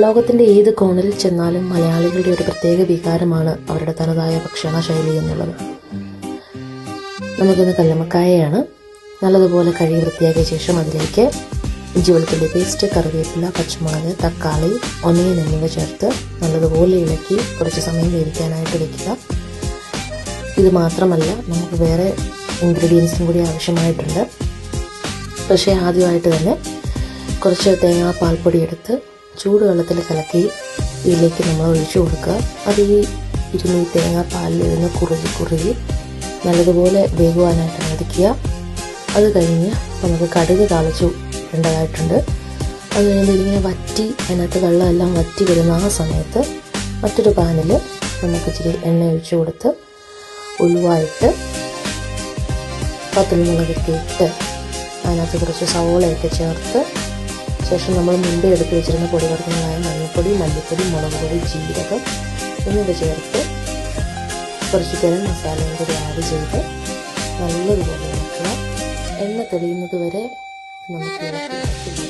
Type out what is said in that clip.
ലോകത്തിൻ്റെ ഏത് കോണിൽ ചെന്നാലും മലയാളികളുടെ ഒരു പ്രത്യേക വികാരമാണ് അവരുടെ തനതായ ഭക്ഷണ ശൈലി എന്നുള്ളത്. നമുക്കിന്ന് കല്ലുമ്മക്കായയാണ്. നല്ലതുപോലെ കഴുകി വൃത്തിയാക്കിയ ശേഷം അതിലേക്ക് ഇഞ്ചി വെളുത്തുള്ളി പേസ്റ്റ്, കറിവേപ്പില, പച്ചമുളക്, തക്കാളി, ഒനിയൻ എന്നിവ ചേർത്ത് നല്ലതുപോലെ ഇളക്കി കുറച്ച് സമയം വേവിക്കാനായിട്ട് വെക്കുക. ഇത് മാത്രമല്ല, നമുക്ക് വേറെ ഇൻഗ്രീഡിയൻസും കൂടി ആവശ്യമായിട്ടുണ്ട്. പക്ഷേ ആദ്യമായിട്ട് തന്നെ കുറച്ച് തേങ്ങാപ്പാൽപ്പൊടി എടുത്ത് ചൂടുവെള്ളത്തിൽ കലക്കി ഇതിലേക്ക് നമ്മൾ ഒഴിച്ചു കൊടുക്കുക. അത് ഈ തേങ്ങാപ്പാലിൽ നിന്ന് കുറുകി നല്ലതുപോലെ വേകുവാനായിട്ട് അനുവദിക്കുക. അത് കഴിഞ്ഞ് നമുക്ക് കടുക് താളിച്ചു ഇടേണ്ടതായിട്ടുണ്ട്. അത് കഴിയുമ്പോൾ ഇതിങ്ങനെ വറ്റി, അതിനകത്ത് വെള്ളമെല്ലാം വറ്റി വരുന്ന ആ സമയത്ത് മറ്റൊരു പാനിൽ നമുക്ക് ഇച്ചിരി എണ്ണ ഒഴിച്ചു കൊടുത്ത് ഉലുവായിട്ട് പത്തുമുളകൊക്കെ ഇട്ട് അതിനകത്ത് കുറച്ച് സവോളയൊക്കെ ചേർത്ത് ശേഷം നമ്മൾ മുമ്പേ എടുത്ത് വെച്ചിരുന്ന പൊടിവർഗ്ഗങ്ങളായ മഞ്ഞൾപ്പൊടി, മല്ലിപ്പൊടി, മുളക് പൊടി, ജീരകം എന്നിവ ചേർത്ത് കുറച്ച് ഗരം മസാലയും കൂടി ആഡ് ചെയ്ത് നല്ലതുപോലെ ഇളക്കുക. എണ്ണ തെളിയുന്നത് വരെ നമുക്ക് ഇളക്കി